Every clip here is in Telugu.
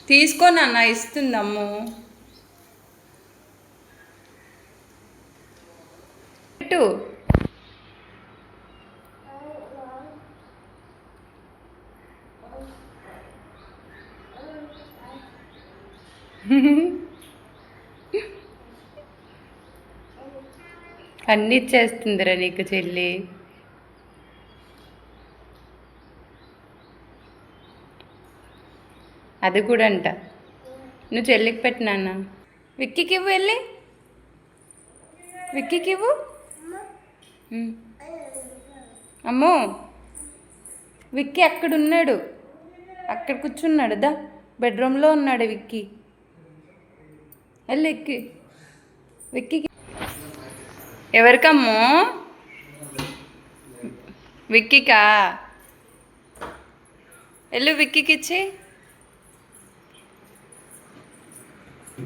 తీసుకొని అన్న ఇస్తుందమ్ము. పెట్టు. అన్నీ ఇచ్చేస్తుందిరా నీకు చెల్లి. అది కూడా అంట. నువ్వు చెల్లికి పెట్టినా విక్కీకి ఇవ్వు, వెళ్ళి విక్కీకి ఇవ్వు. అమ్మో, విక్కీ అక్కడున్నాడు, అక్కడ కూర్చున్నాడు. దా, బెడ్రూమ్లో ఉన్నాడు విక్కీ. వెళ్ళి ఎక్కి విక్కీకి. ఎవరికమ్మో? విక్కీకా? వెళ్ళు విక్కీకి ఇచ్చి.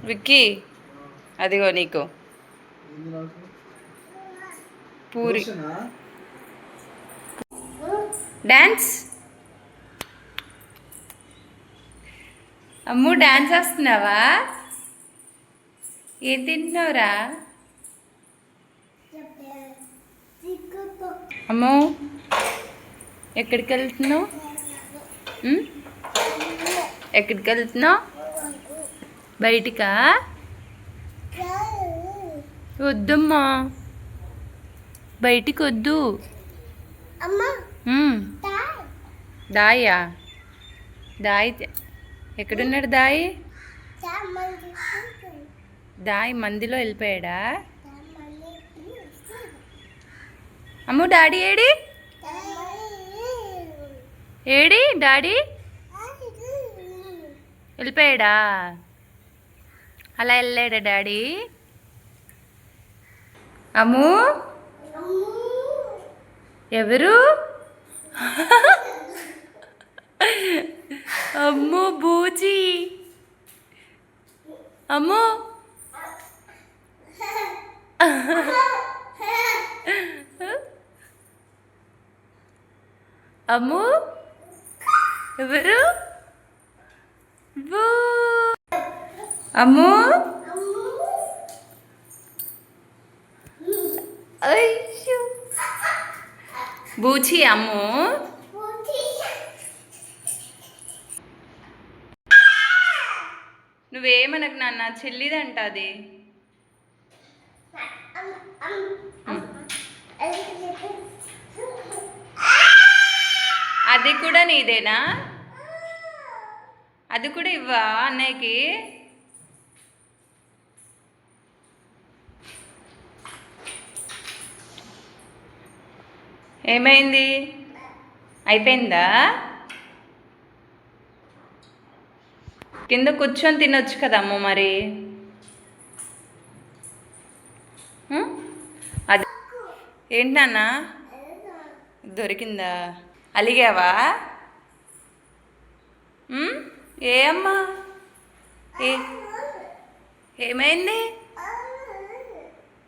విక్కీ, అదిగో నీకు పూరి. డ్యాన్స్. అమ్ము, డ్యాన్స్ వేస్తున్నావా? ఏం తింటున్నావురా? అమ్మో, ఎక్కడికి వెళ్తున్నావు? ఎక్కడికి వెళ్తున్నావు? బయటికా? వద్దమ్మా, బయటికి వద్దు. దాయా? దాయి ఎక్కడున్నాడు? దాయి దాయి మందిలో వెళ్ళిపోయాడా? అమ్ము, డాడీ ఏడి? ఏడి డాడీ? వెళ్ళిపోయాడా? అలా వెళ్ళాడా డాడీ? అమ్ము, ఎవరు? అమ్ము, బూచి. అమ్ము, అమ్ము, ఎవరు? బూ. అమ్ము, అయ్యో, బూచి. అమ్ము, నువ్వేమనకు నాన్న, చెల్లిదంట అది. అది కూడా నీదేనా? అది కూడా ఇవ్వా అన్నయ్యకి? ఏమైంది? అయిపోయిందా? కింద కూర్చొని తినొచ్చు కదమ్మ మరి. అది ఏంటన్నా? దొరికిందా? అలిగావా? ఏ అమ్మా, ఏమైంది?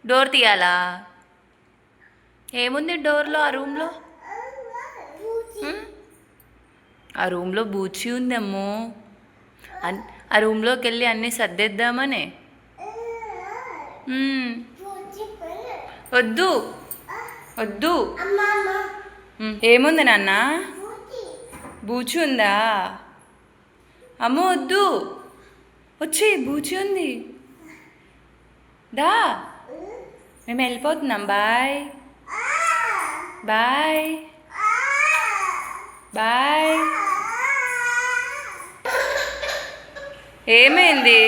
డోర్ తీయాలా? ఏముంది డోర్లో? ఆ రూమ్లో, ఆ రూమ్లో బూచి ఉంది అమ్మో. ఆ రూమ్లోకి వెళ్ళి అన్నీ సర్దేద్దామని. వద్దు వద్దు. ఏముంది నాన్న? బూచి ఉందా? అమ్మ వద్దు, వచ్చి బూచి ఉంది. దా, మేము వెళ్ళిపోతున్నాం. Bye bye bye. ఏమైంది?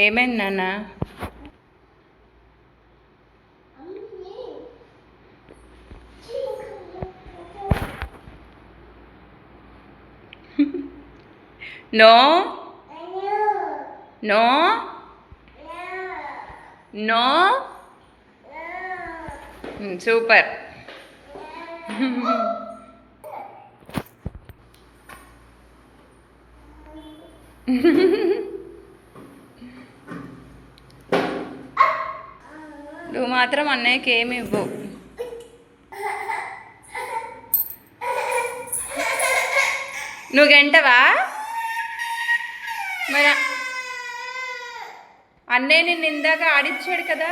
ఏమైంది నాన్న? No no no. సూపర్. నువ్వు మాత్రం అన్నయ్యకి ఏమి ఇవ్వవు. నువ్వు గంటవా మరి అన్నయ్య నిన్ను ఇందాక ఆడిచ్చాడు కదా.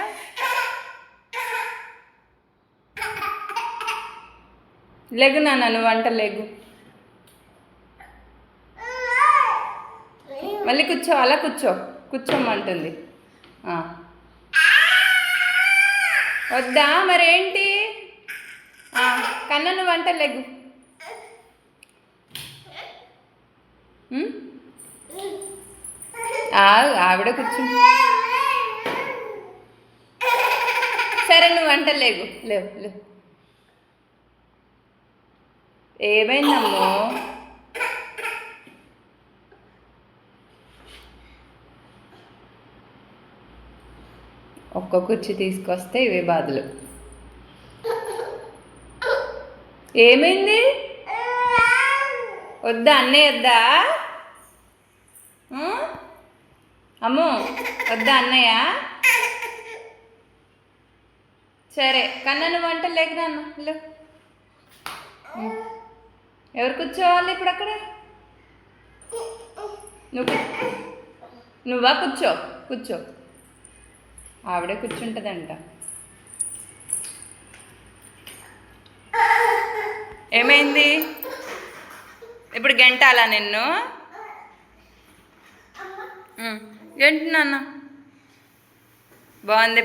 లెగు నాన్న, నువ్వు వంట లెగు. మళ్ళీ కూర్చో, అలా కూర్చో, కూర్చోమంటుంది. వద్దా మరేంటి? కన్నా నువ్వు వంట లెగు. ఆవిడ కూర్చో. సరే నువ్వు వంట లేవు లేవు లేవు. ఏమైందమ్మో? ఒక్క కుర్చీ తీసుకొస్తే ఇవే బాధలు. ఏమైంది? వద్దా అన్నయ్య? వద్దా అమ్మో? వద్దా అన్నయ్య? సరే కన్నా నువ్వు వంట లేకు నాన్న లేవు. ఎవరు కూర్చోవాలి ఇప్పుడు అక్కడ? నువ్వా? కూర్చో కూర్చో. ఆవిడే కూర్చుంటుందంట. ఏమైంది ఇప్పుడు? గంటాలా నిన్ను? గంట నాన్న. బాగుంది.